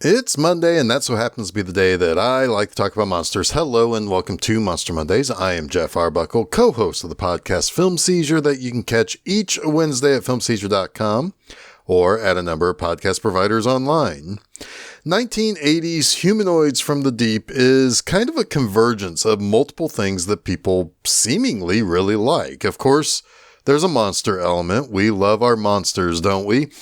It's Monday, and that's what happens to be the day that I like to talk about monsters. Hello, and welcome to Monster Mondays. I am Jeff Arbuckle, co-host of the podcast Film Seizure that you can catch each Wednesday at filmseizure.com or at a number of podcast providers online. 1980s Humanoids from the Deep is kind of a convergence of multiple things that people seemingly really like. Of course, there's a monster element. We love our monsters, don't we?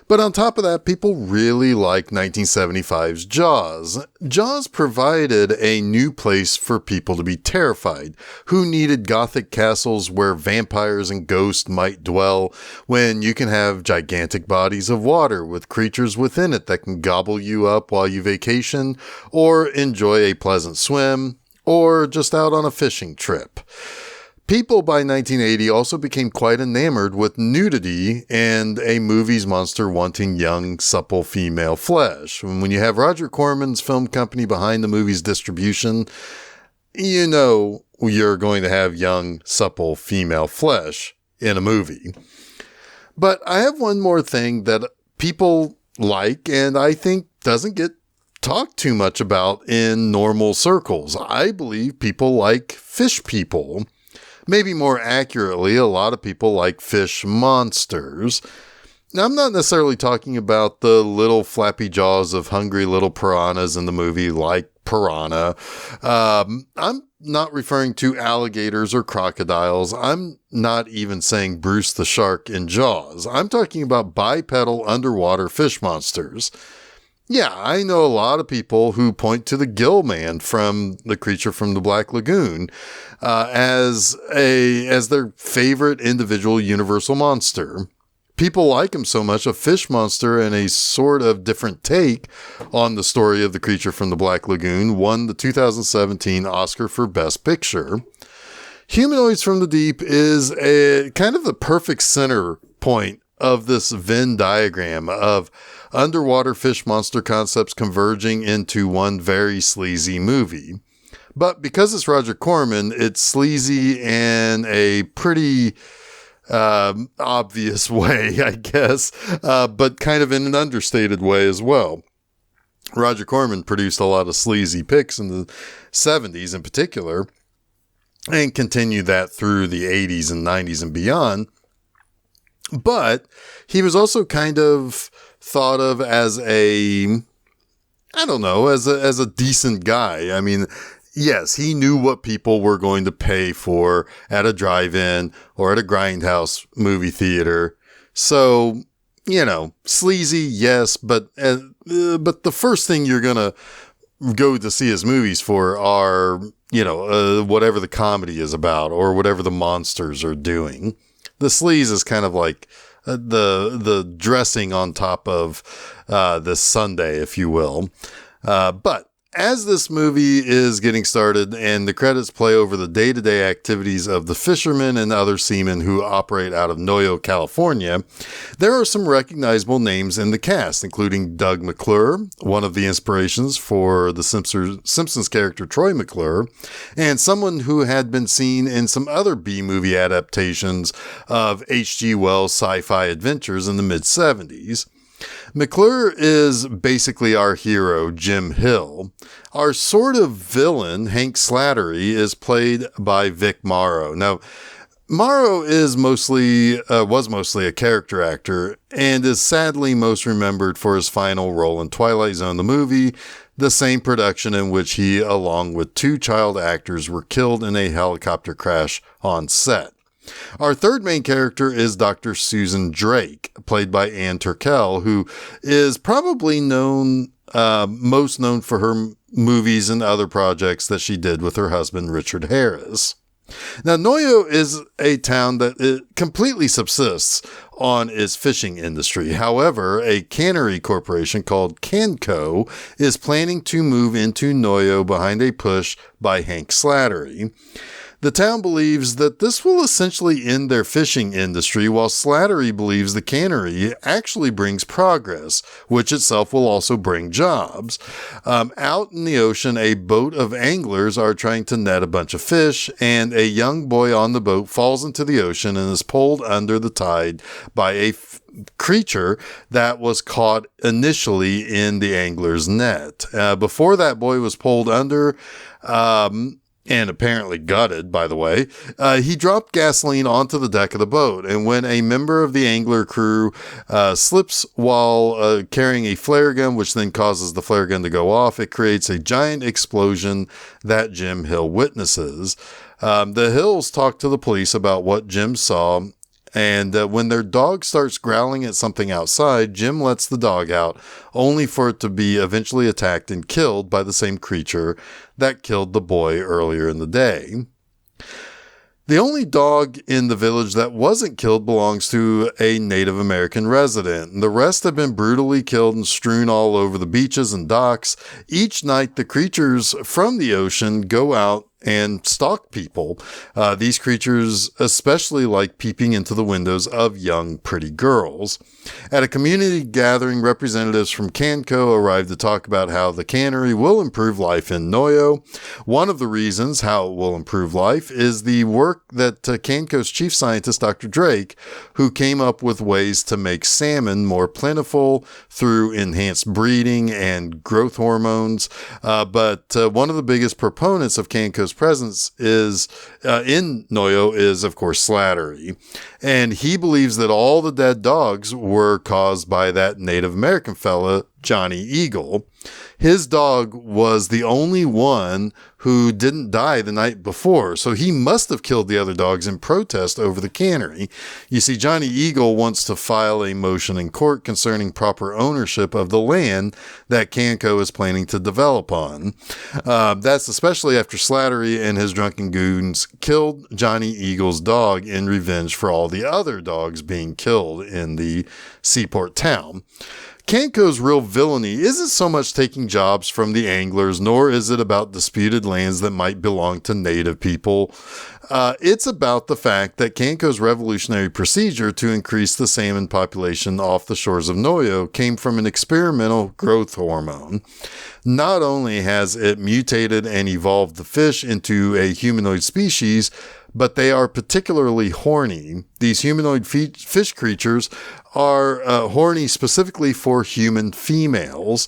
But on top of that, people really like 1975's Jaws. Jaws provided a new place for people to be terrified. Who needed gothic castles where vampires and ghosts might dwell when you can have gigantic bodies of water with creatures within it that can gobble you up while you vacation or enjoy a pleasant swim or just out on a fishing trip? People by 1980 also became quite enamored with nudity and a movie's monster wanting young, supple female flesh. When you have Roger Corman's film company behind the movie's distribution, you know you're going to have young, supple female flesh in a movie. But I have one more thing that people like and I think doesn't get talked too much about in normal circles. I believe people like fish people. Maybe more accurately, a lot of people like fish monsters. Now, I'm not necessarily talking about the little flappy jaws of hungry little piranhas in the movie like Piranha. I'm not referring to alligators or crocodiles. I'm not even saying Bruce the Shark in Jaws. I'm talking about bipedal underwater fish monsters. Yeah, I know a lot of people who point to the gill man from The Creature from the Black Lagoon as their favorite individual universal monster. People like him so much, a fish monster and a sort of different take on the story of The Creature from the Black Lagoon won the 2017 Oscar for Best Picture. Humanoids from the Deep is a kind of the perfect center point of this Venn diagram of underwater fish monster concepts converging into one very sleazy movie. But because it's Roger Corman, it's sleazy in a pretty obvious way, I guess, but kind of in an understated way as well. Roger Corman produced a lot of sleazy pics in the 70s in particular, and continued that through the 80s and 90s and beyond. But he was also kind of thought of as as a decent guy. I mean, yes, he knew what people were going to pay for at a drive-in or at a grindhouse movie theater. So, sleazy, yes, but the first thing you're going to go to see his movies for are, whatever the comedy is about or whatever the monsters are doing. The sleaze is kind of like the dressing on top of this sundae, if you will. But as this movie is getting started and the credits play over the day-to-day activities of the fishermen and other seamen who operate out of Noyo, California, there are some recognizable names in the cast, including Doug McClure, one of the inspirations for the Simpsons character Troy McClure, and someone who had been seen in some other B-movie adaptations of H.G. Wells' sci-fi adventures in the mid-70s. McClure is basically our hero, Jim Hill. Our sort of villain, Hank Slattery, is played by Vic Morrow. Now, Morrow was mostly a character actor and is sadly most remembered for his final role in Twilight Zone, the movie, the same production in which he, along with two child actors, were killed in a helicopter crash on set. Our third main character is Dr. Susan Drake, played by Ann Turkel, who is probably most known for her movies and other projects that she did with her husband, Richard Harris. Now, Noyo is a town that completely subsists on its fishing industry. However, a cannery corporation called Canco is planning to move into Noyo behind a push by Hank Slattery. The town believes that this will essentially end their fishing industry, while Slattery believes the cannery actually brings progress, which itself will also bring jobs. Out in the ocean, a boat of anglers are trying to net a bunch of fish, and a young boy on the boat falls into the ocean and is pulled under the tide by a creature that was caught initially in the angler's net. Before that boy was pulled under, and apparently gutted, by the way, he dropped gasoline onto the deck of the boat. And when a member of the angler crew slips while carrying a flare gun, which then causes the flare gun to go off, it creates a giant explosion that Jim Hill witnesses. The Hills talk to the police about what Jim saw. And when their dog starts growling at something outside, Jim lets the dog out, only for it to be eventually attacked and killed by the same creature that killed the boy earlier in the day. The only dog in the village that wasn't killed belongs to a Native American resident. The rest have been brutally killed and strewn all over the beaches and docks. Each night, the creatures from the ocean go out and stalk people. These creatures especially like peeping into the windows of young, pretty girls. At a community gathering, representatives from Canco arrived to talk about how the cannery will improve life in Noyo. One of the reasons how it will improve life is the work that Canco's chief scientist, Dr. Drake, who came up with ways to make salmon more plentiful through enhanced breeding and growth hormones. But one of the biggest proponents of Canco's presence is in Noyo is, of course, Slattery. And he believes that all the dead dogs were caused by that Native American fella, Johnny Eagle. His dog was the only one who didn't die the night before, so he must have killed the other dogs in protest over the cannery. You see, Johnny Eagle wants to file a motion in court concerning proper ownership of the land that Canco is planning to develop on. That's especially after Slattery and his drunken goons killed Johnny Eagle's dog in revenge for all the other dogs being killed in the seaport town. Canco's real villainy isn't so much taking jobs from the anglers, nor is it about disputed lands that might belong to native people. It's about the fact that Canco's revolutionary procedure to increase the salmon population off the shores of Noyo came from an experimental growth hormone. Not only has it mutated and evolved the fish into a humanoid species, but they are particularly horny. These humanoid fish creatures are horny specifically for human females.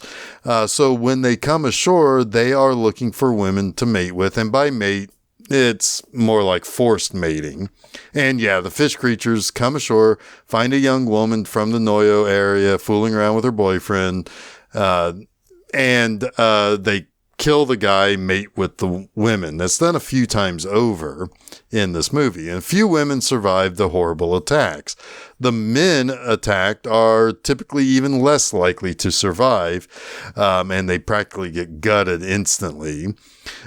So when they come ashore, they are looking for women to mate with. And by mate, it's more like forced mating. And yeah, the fish creatures come ashore, find a young woman from the Noyo area fooling around with her boyfriend, and they kill the guy, mate with the women. That's done a few times over in this movie. And a few women survive the horrible attacks. The men attacked are typically even less likely to survive, and they practically get gutted instantly.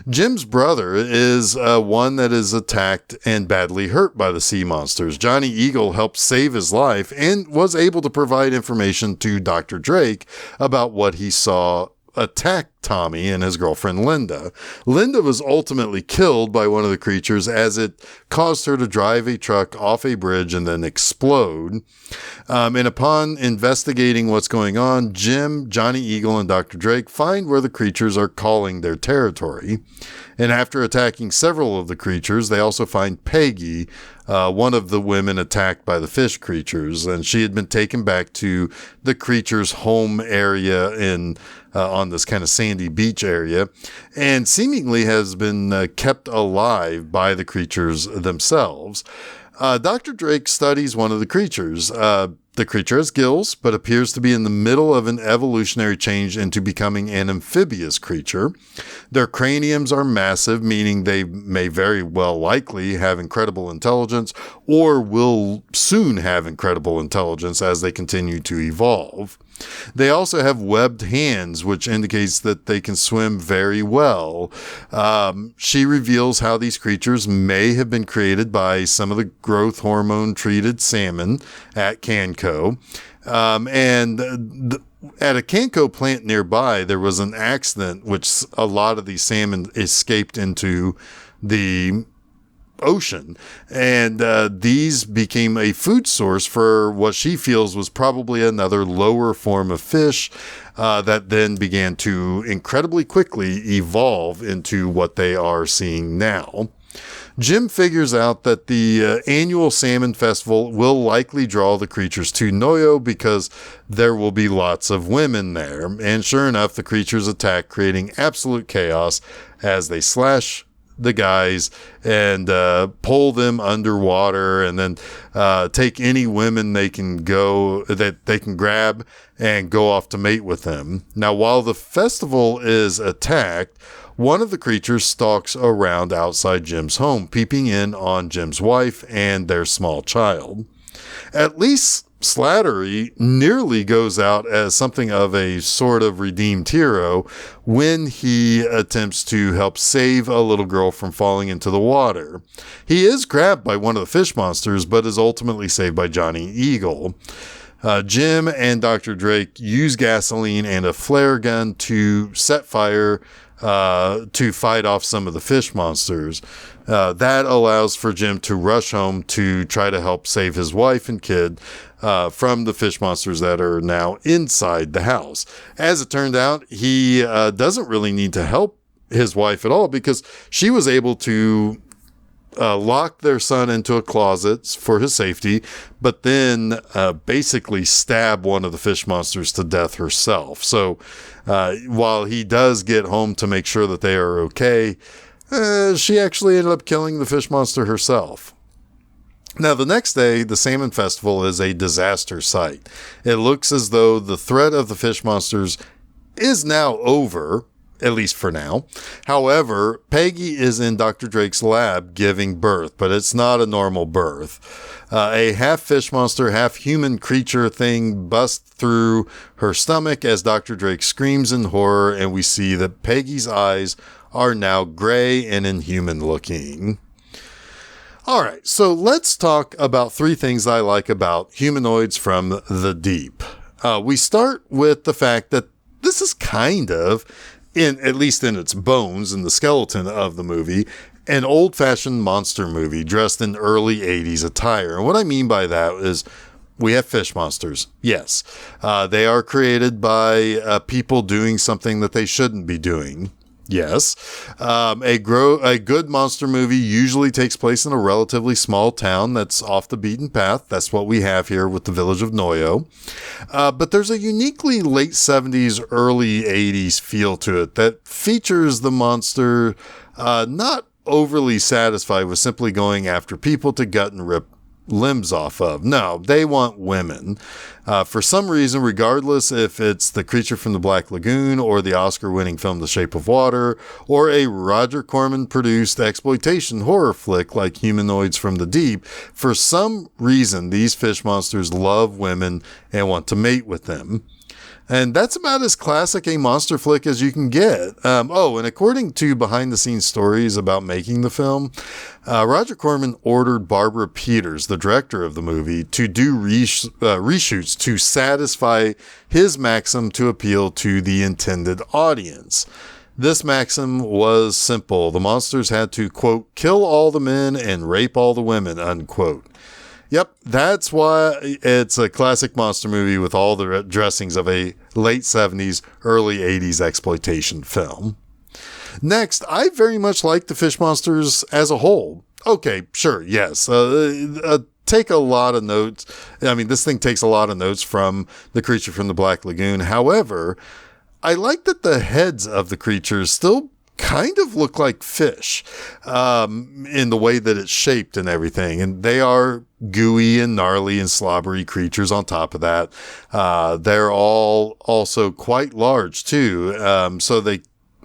Jim's brother is one that is attacked and badly hurt by the sea monsters. Johnny Eagle helped save his life and was able to provide information to Dr. Drake about what he saw attack Tommy and his girlfriend Linda. Linda was ultimately killed by one of the creatures as it caused her to drive a truck off a bridge and then explode. And upon investigating what's going on, Jim, Johnny Eagle, and Dr. Drake find where the creatures are calling their territory. And after attacking several of the creatures, they also find Peggy, one of the women attacked by the fish creatures, and she had been taken back to the creature's home area on this kind of sandy beach area, and seemingly has been kept alive by the creatures themselves. Dr. Drake studies one of the creatures. The creature has gills, but appears to be in the middle of an evolutionary change into becoming an amphibious creature. Their craniums are massive, meaning they may very well likely have incredible intelligence, or will soon have incredible intelligence as they continue to evolve. They also have webbed hands, which indicates that they can swim very well. She reveals how these creatures may have been created by some of the growth hormone treated salmon at Canco. At a Canco plant nearby, there was an accident which a lot of these salmon escaped into the ocean. And these became a food source for what she feels was probably another lower form of fish that then began to incredibly quickly evolve into what they are seeing now. Jim figures out that the annual salmon festival will likely draw the creatures to Noyo because there will be lots of women there. And sure enough, the creatures attack, creating absolute chaos as they slash the guys and pull them underwater, and then take any women they can grab and go off to mate with them. Now, while the festival is attacked, one of the creatures stalks around outside Jim's home, peeping in on Jim's wife and their small child. At least Slattery nearly goes out as something of a sort of redeemed hero when he attempts to help save a little girl from falling into the water. He is grabbed by one of the fish monsters, but is ultimately saved by Johnny Eagle. Jim and Dr. Drake use gasoline and a flare gun to set fire to fight off some of the fish monsters. That allows for Jim to rush home to try to help save his wife and kid from the fish monsters that are now inside the house. As it turned out, he doesn't really need to help his wife at all because she was able to lock their son into a closet for his safety, but then basically stab one of the fish monsters to death herself. So while he does get home to make sure that they are okay, she actually ended up killing the fish monster herself. Now, the next day, the Salmon Festival is a disaster site. It looks as though the threat of the fish monsters is now over, at least for now. However, Peggy is in Dr. Drake's lab giving birth, but it's not a normal birth. A half fish monster, half human creature thing busts through her stomach as Dr. Drake screams in horror, and we see that Peggy's eyes are now gray and inhuman looking. All right, so let's talk about 3 things I like about Humanoids from the Deep. We start with the fact that this is kind of, at least in its bones and the skeleton of the movie, an old-fashioned monster movie dressed in early 80s attire. And what I mean by that is we have fish monsters. Yes, they are created by people doing something that they shouldn't be doing. Yes. A good monster movie usually takes place in a relatively small town that's off the beaten path. That's what we have here with the village of Noyo. But there's a uniquely late 70s, early 80s feel to it that features the monster not overly satisfied with simply going after people to gut and rip limbs off of. No, they want women. For some reason, regardless if it's the creature from the Black Lagoon or the Oscar-winning film The Shape of Water or a Roger Corman-produced exploitation horror flick like Humanoids from the Deep, for some reason, these fish monsters love women and want to mate with them. And that's about as classic a monster flick as you can get. And according to behind-the-scenes stories about making the film, Roger Corman ordered Barbara Peters, the director of the movie, to do reshoots to satisfy his maxim to appeal to the intended audience. This maxim was simple. The monsters had to, quote, kill all the men and rape all the women, unquote. Yep, that's why it's a classic monster movie with all the dressings of a late 70s, early 80s exploitation film. Next, I very much like the fish monsters as a whole. Okay, sure, yes. Take a lot of notes. I mean, this thing takes a lot of notes from the creature from the Black Lagoon. However, I like that the heads of the creatures still kind of look like fish in the way that it's shaped and everything. And they are gooey and gnarly and slobbery creatures on top of that. They're all also quite large too. So they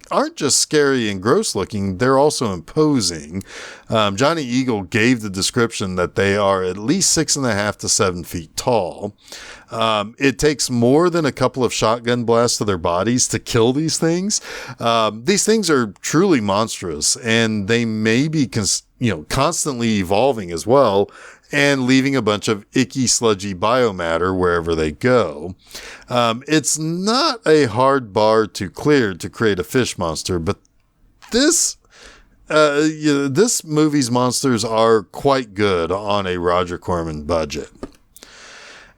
aren't just scary and gross looking, they're also imposing. Johnny Eagle gave the description that they are at least 6.5 to 7 feet tall. It takes more than a couple of shotgun blasts to their bodies to kill these things. These things are truly monstrous, and they may be constantly evolving as well, and leaving a bunch of icky, sludgy biomatter wherever they go. It's not a hard bar to clear to create a fish monster, but this this movie's monsters are quite good on a Roger Corman budget.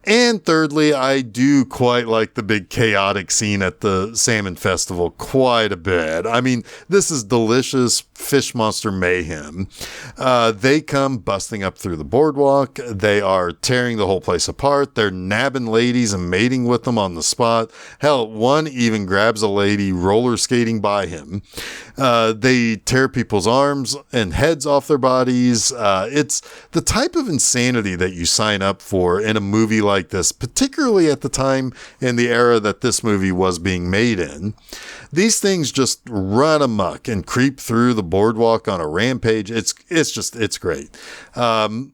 And thirdly, I do quite like the big chaotic scene at the Salmon Festival quite a bit. I mean, this is delicious fish monster mayhem. They come busting up through the boardwalk. They are tearing the whole place apart. They're nabbing ladies and mating with them on the spot. Hell, one even grabs a lady roller skating by him. They tear people's arms and heads off their bodies. It's the type of insanity that you sign up for in a movie like this, particularly at the time in the era that this movie was being made in. These things just run amok and creep through the boardwalk on a rampage. It's great. One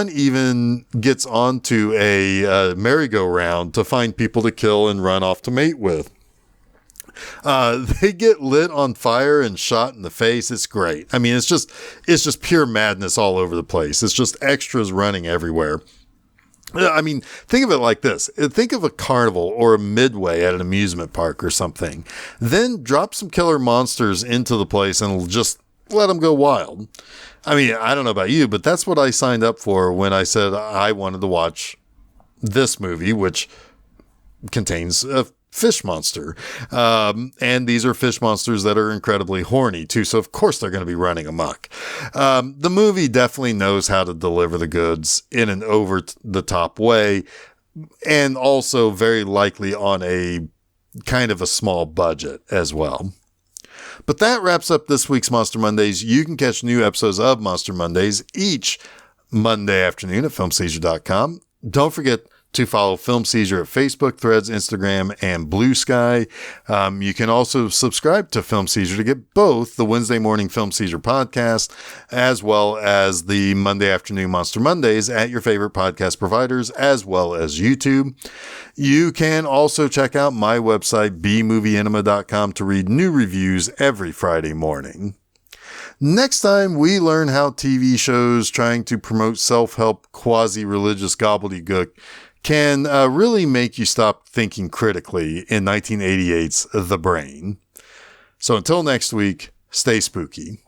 even gets onto a merry-go-round to find people to kill and run off to mate with. They get lit on fire and shot in the face. It's great. I mean, it's just pure madness all over the place. It's just extras running everywhere. I mean, think of it like this. Think of a carnival or a midway at an amusement park or something. Then drop some killer monsters into the place and just let them go wild. I mean, I don't know about you, but that's what I signed up for when I said I wanted to watch this movie, which contains a fish monster. And these are fish monsters that are incredibly horny too. So of course they're going to be running amok. The movie definitely knows how to deliver the goods in an over the top way, and also very likely on a kind of a small budget as well. But that wraps up this week's Monster Mondays. You can catch new episodes of Monster Mondays each Monday afternoon at filmseizure.com. Don't forget to follow Film Seizure at Facebook, Threads, Instagram, and Blue Sky. You can also subscribe to Film Seizure to get both the Wednesday morning Film Seizure podcast as well as the Monday afternoon Monster Mondays at your favorite podcast providers, as well as YouTube. You can also check out my website, bmovieenema.com, to read new reviews every Friday morning. Next time, we learn how TV shows trying to promote self-help, quasi-religious gobbledygook can really make you stop thinking critically in 1988's The Brain. So until next week, stay spooky.